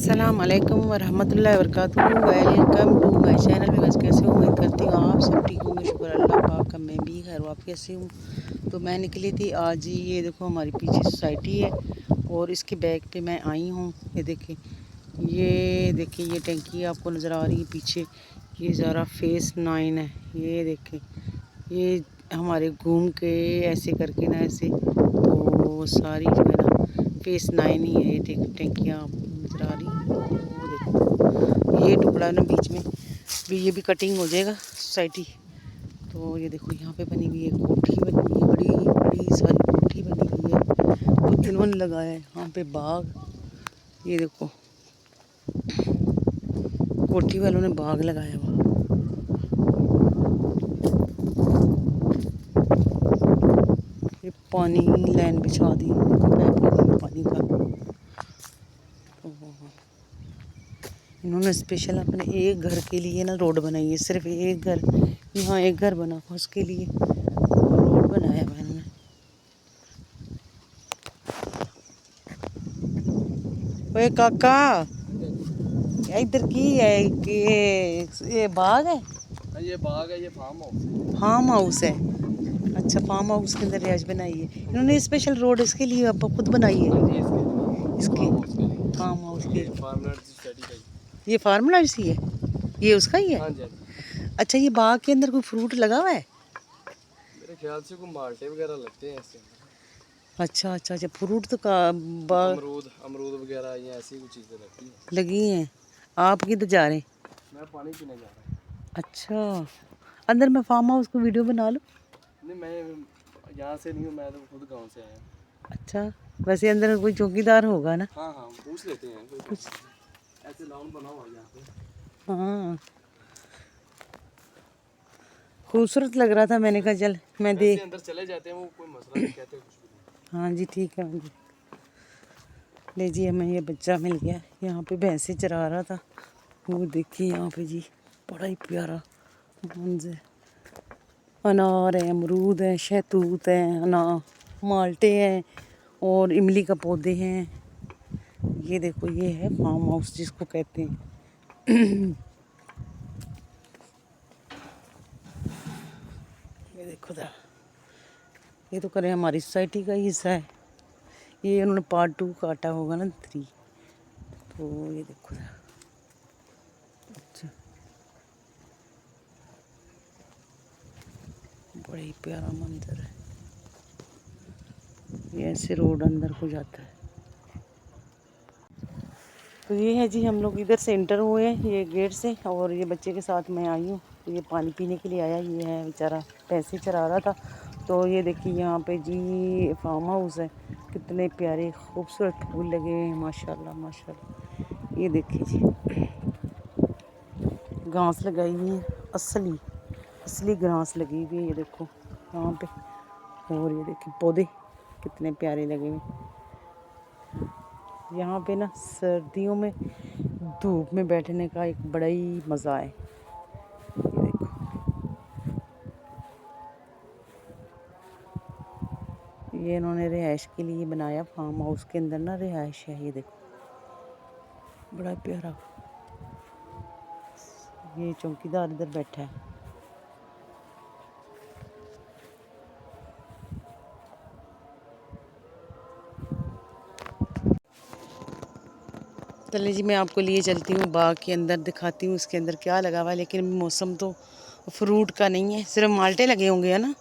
अस्सलाम वालेकुम वरहमतुल्लाहि वबरकातुहू। Welcome to my channel. बस कैसे हो, उम्मीद करती हूँ आप सब ठीक होंगे। शुक्र अल्लाह पाक का, मैं भी खैर वाफियत से हूँ। तो मैं निकली थी आज ही, ये देखो हमारी पीछे सोसाइटी है और इसके बैक पे मैं आई हूँ। ये देखिए, ये टंकी आपको नज़र आ रही है पीछे, ये ज़रा फेस 9 है। ये देखें, ये हमारे घूम के ऐसे करके ना, ऐसे तो सारी जो है ना फेस 9 ही है। ये टंकियाँ नज़र आ रही हैं। वो देखो, ये टुकड़ा ना बीच में भी, ये भी कटिंग हो जाएगा सोसाइटी। तो ये देखो, यहाँ पे बनी हुई है कोठी, बनी हुई है बड़ी बड़ी सारी कोठी बनी हुई है। तो इन्होंने लगाया है यहाँ पे बाग। ये देखो, कोठी वालों ने बाग लगाया हुआ। ये पानी लाइन बिछा दी पानी का। तो इन्होंने स्पेशल अपने एक घर के लिए ना रोड बनाई है। सिर्फ एक घर, यहाँ एक घर बना उसके लिए रोड बनाया हुआ इन्होंने। ओए काका, इधर की है कि ये बाग है? ये बाग है, ये फार्म हाउस है। फार्म हाउस है। अच्छा, फार्म हाउस के अंदर रिहाइश बनाई है इन्होंने। स्पेशल रोड इसके लिए आप खुद बनाई है? इसके फार्म हाउस के ये फार्मूला सी है, ये उसका ही है? हाँ जी। अच्छा, ये बाग के अंदर कोई फ्रूट लगा हुआ है? मेरे ख्याल से कोई माल्टे वगैरह लगते हैं इसके अंदर। अच्छा अच्छा अच्छा, फ्रूट तो का बाग, अमरूद वगैरह, ये ऐसी कुछ चीज़ें लगती हैं। लगी हैं। आप किधर जा रहे हैं? मैं पानी पीने जा रहा हूँ। अच्छा, अंदर मैं फार्म हाउस को वीडियो बना लूँ? नहीं, मैं यहाँ से नहीं हूँ, मैं तो खुद गांव से आया हूँ। अच्छा, वैसे अंदर कोई चौकीदार होगा ना? हाँ हाँ, पूछ लेते हैं कोई कुछ। ऐसे लाउन बना हुआ है यहाँ पे। हाँ, खूबसूरत लग रहा था। मैंने कहा चल मैं दे। अंदर चले जाते हैं, वो कोई मसला नहीं, कहते कुछ भी नहीं। हाँ जी, ठीक है जी। ले जी, हमें ये बच्चा मिल गया। यहाँ पे भैंसे चरा रहा था। वो देखिए यहाँ पे जी, बड़ा ही प्यारा मंजर। अनार है, अमरूद है, शहतूत है, माल्टे हैं और इमली का पौधे हैं। ये देखो, ये है फार्म हाउस जिसको कहते हैं। ये देखो दा, ये तो करें हमारी सोसाइटी का ही हिस्सा है। ये उन्होंने पार्ट 2 काटा होगा ना, 3। तो ये देखो दा, अच्छा, बड़ा ही प्यारा मंजर है। ये ऐसे रोड अंदर को जाता है। तो ये है जी, हम लोग इधर से एंटर हुए हैं ये गेट से, और ये बच्चे के साथ मैं आई हूँ। तो ये पानी पीने के लिए आया। ये है बेचारा पैसे चरा रहा था। तो ये देखिए, यहाँ पे जी फार्म हाउस है। कितने प्यारे खूबसूरत फूल लगे हुए हैं, माशाल्लाह माशाल्लाह। ये देखिए जी, घास लगाई हुई है, असली असली घास लगी हुई है। ये देखो यहाँ पे, और ये देखिए पौधे कितने प्यारे लगे हुए। यहाँ पे ना सर्दियों में धूप में बैठने का एक बड़ा ही मज़ा है। ये देखो, ये इन्होंने रिहाइश के लिए बनाया। फार्म हाउस के अंदर ना रिहाइश है। ये देखो, बड़ा प्यारा। ये चौकीदार इधर बैठा है। चलिए जी, मैं आपको लिए चलती हूँ बाग के अंदर, दिखाती हूँ इसके अंदर क्या लगा हुआ है। लेकिन मौसम तो फ्रूट का नहीं है, सिर्फ माल्टे लगे होंगे, है ना?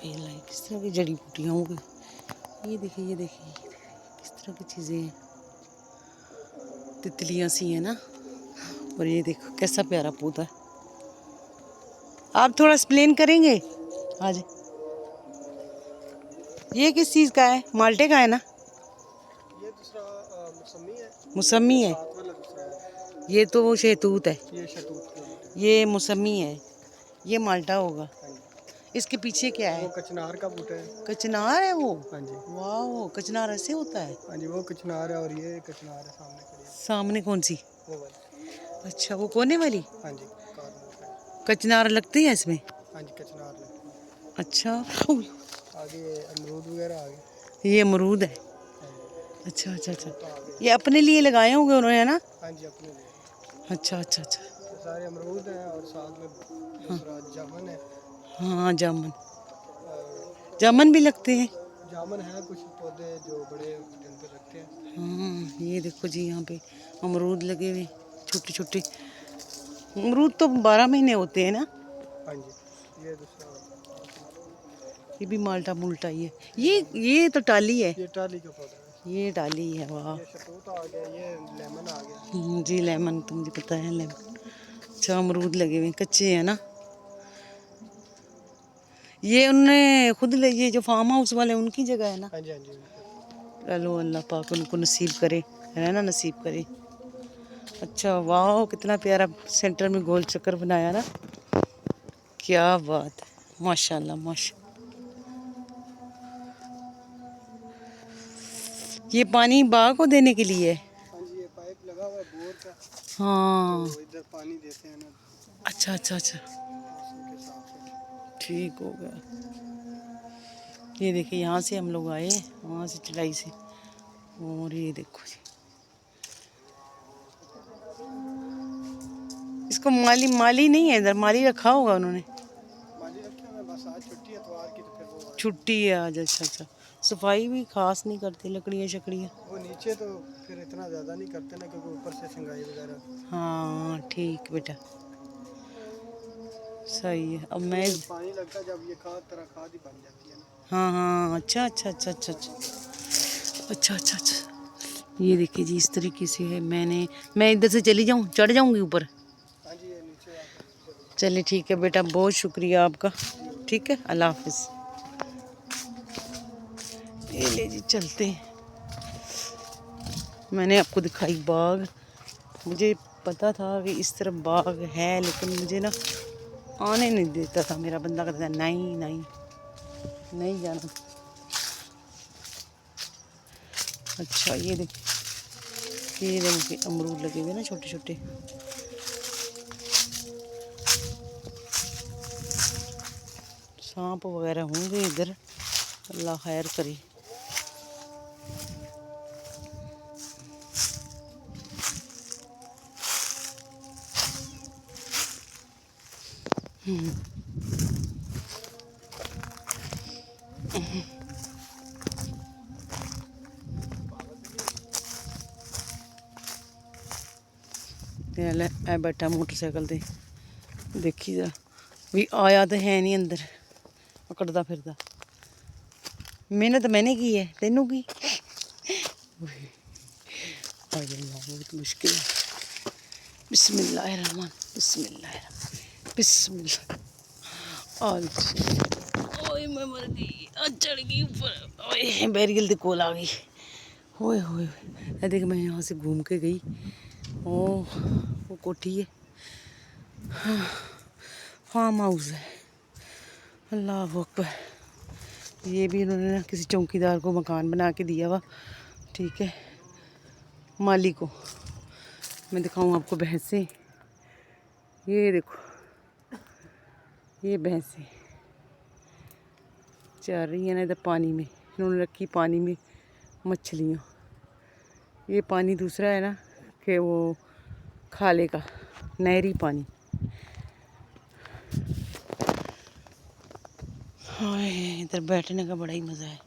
ये लाई किस तरह की जड़ी बूटियाँ होंगी। ये देखिए, ये देखिए किस तरह की चीज़ें हैं, तितलियाँ सी हैं ना। और ये देखो कैसा प्यारा पौधा है। आप थोड़ा एक्सप्लेन करेंगे आज? ये किस चीज़ का है? माल्टे का है ना? ये दूसरा मौसमी है। मौसमी है। साथ वाला दूसरा है। ये तो वो शहतूत है। ये शहतूत ये मौसमी है। ये माल्टा होगा। है। इसके पीछे क्या है? वो कचनार का बूटा है। कचनार है वो? हाँ जी। वाह, कचनार ऐसे होता है? हाँ जी, वो कचनार है और ये कचनार है सामने खड़ी है। सामने कौन सी? वो वाली। अच्छा, वो कोने वाली हाँ जी, कार में। कचनार लगती है इसमें? हाँ जी, कचनार लगती है। अच्छा, आगे अमरूद वगैरह आ गए। ये अमरूद है। हाँ अच्छा अच्छा अच्छा, तो आ गए। ये अपने लिए लगाए होंगे उन्होंने, है ना? हाँ जी अपने लिए अच्छा अच्छा अच्छा। तो सारे अमरूद हैं और साथ में दूसरा जामुन है। हाँ जामुन, और जामुन भी लगते हैं। जामुन है कुछ पौधे जो बड़े जिन पर रखते हैं। हाँ ये देखो जी, यहाँ पे अमरूद लगे हुए छोटे छोटे। अमरूद तो 12 महीने होते हैं ना? हाँ जी ये दूसरा ये भी माल्टा मुल्टा ही है। ये तो टाली है। ये टाली का पौधा है। ये टाली है, वाह। ये शतूत आ गया, ये लेमन आ गया। जी लेमन तो मुझे पता है, लेमन। अच्छा अमरूद लगे हुए कच्चे हैं ना? ये उन्होंने खुद ले, ये जो फार्म हाउस वाले उनकी जगह है ना? हाँ जी हाँ जी। चलो अल्लाह पाक उनको नसीब करे, है ना, नसीब करे। अच्छा वाह, कितना प्यारा सेंटर में गोल चक्कर बनाया ना, क्या बात है, माशाल्लाह माशा। ये पानी बाग को देने के लिए है? हाँ जी ये पाइप लगा हुआ है बोर का। हाँ तो इधर पानी देते हैं ना अच्छा अच्छा अच्छा, मौसम के हिसाब से। ठीक हो गया। ये देखिए यहाँ से हम लोग आए, वहाँ से चढ़ाई से, और ये देखो जी, इसको माली माली नहीं है इधर, माली रखा होगा उन्होंने। माली रखे हुए हैं, बस आज छुट्टी है इतवार की तो फिर वो आए। छुट्टी है आज, अच्छा अच्छा। सफाई भी खास नहीं करते, लकड़ियाँ शकड़ियाँ। वो नीचे तो फिर इतना ज़्यादा नहीं करते ना क्योंकि ऊपर से संगाई वगैरह। हाँ ठीक बेटा, सही है। अब मैं, पानी लगता है जब ये खाद तरह खाद ही बन जाती है ना। हाँ हाँ अच्छा अच्छा अच्छा अच्छा अच्छा अच्छा अच्छा अच्छा। ये देखिए जी, इस तरीके से है। मैं इधर से चली जाऊँ, चढ़ जाऊँगी ऊपर? हाँ जी ये नीचे आकर चलिए ठीक है बेटा, बहुत शुक्रिया आपका। ठीक है, अल्लाह हाफिज़। ये ले जी चलते हैं। मैंने आपको दिखाई बाग, मुझे पता था कि इस तरफ बाग है, लेकिन मुझे ना आने नहीं देता था मेरा बंदा, कहता था नहीं नहीं नहीं जाना। अच्छा ये देखिए अमरूद लगे हुए ना छोटे छोटे। सांप वगैरह होंगे इधर, अल्लाह खैर करे। ये ले ए बैठा मोटरसाइकिल ते, देखी जरा भी आया तो है नहीं अंदर, अकड़दा फिरदा। मेहनत मैंने की है, तेनू की? अरे यार बहुत मुश्किल है। बिस्मिल्लाहिर्रहमान बिस्मिल्लाहिर्रहमान बिस्मिल्लाह। ओए मैं मर गई, आज चढ़ गई ऊपर। ओए बैरियल दे कोल आ गई। ओए होए होए, देख मैं यहाँ से घूम के गई। ओह वो कोठी है, हाँ, फार्म हाउस है। अल्लाह अकबर। ये भी इन्होंने ना किसी चौकीदार को मकान बना के दिया हुआ, ठीक है, माली को। मैं दिखाऊं आपको भैंसें, ये देखो, ये भैंसें चल रही है ना इधर पानी में। इन्होंने रखी पानी में मछलियाँ। ये पानी दूसरा है ना कि वो खाले का नहरी पानी। हाँ इधर बैठने का बड़ा ही मज़ा है,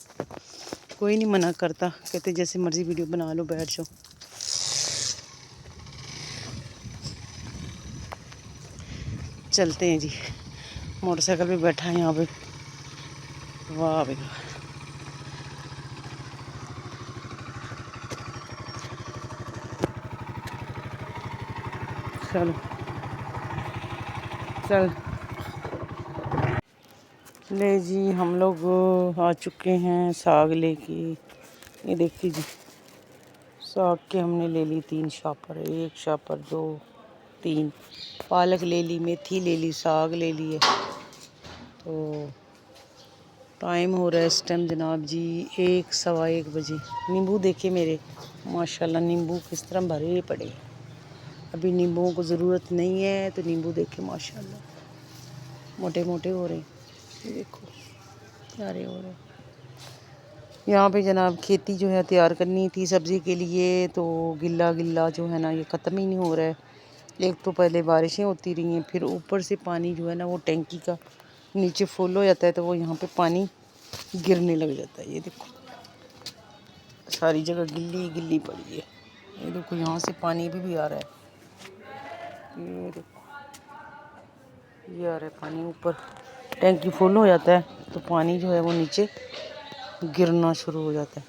कोई नहीं मना करता, कहते जैसे मर्ज़ी वीडियो बना लो, बैठ जाओ। चलते हैं जी, मोटरसाइकिल पे बैठा है यहाँ पे, वाह भाई वाह। चलो चल ले जी, हम लोग आ चुके हैं साग लेके। ये देखिए जी, साग के हमने ले ली 3 शापर, 1 शापर 2 3, पालक ले ली, मेथी ले ली, साग ले लिए। तो टाइम हो रहा है इस टाइम जनाब जी 1 सवा 1 बजे। नींबू देखे मेरे, माशाल्लाह नींबू किस तरह भरे पड़े। अभी नींबुओं को ज़रूरत नहीं है, तो नींबू देखे माशाल्लाह मोटे मोटे हो रहे हैं। ये देखो सारे हो रहे। यहाँ पे जनाब खेती जो है तैयार करनी थी सब्ज़ी के लिए, तो गिल्ला गिल्ला जो है ना ये ख़त्म ही नहीं हो रहा है। एक तो पहले बारिशें होती रही हैं, फिर ऊपर से पानी जो है ना वो टैंकी का नीचे फुल हो जाता है, तो वो यहाँ पे पानी गिरने लग जाता है। ये देखो सारी जगह गिल्ली गिल्ली पड़ी है। ये देखो यहाँ से पानी भी आ रहा है। ये देखो ये आ रहा है पानी ऊपर, टैंकी फुल हो जाता है तो पानी जो है वो नीचे गिरना शुरू हो जाता है।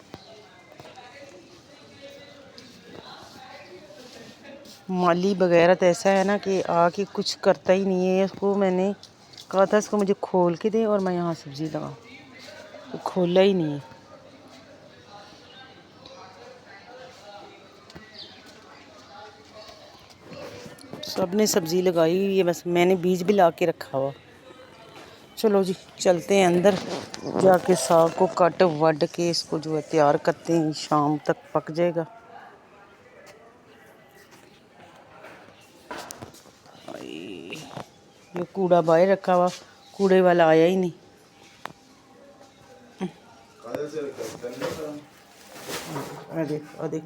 माली वगैरह तो ऐसा है ना कि आके कुछ करता ही नहीं है। इसको मैंने कहा था इसको मुझे खोल के दे और मैं यहाँ सब्ज़ी लगाऊँ, तो खोला ही नहीं है। सब ने सब्ज़ी लगाई हुई है, बस मैंने बीज भी ला के रखा हुआ। चलो जी चलते हैं अंदर, जाके साग को कट वड के इसको जो है तैयार करते हैं, शाम तक पक जाएगा। ये कूड़ा बाहर रखा हुआ, कूड़े वाला आया ही नहीं। देख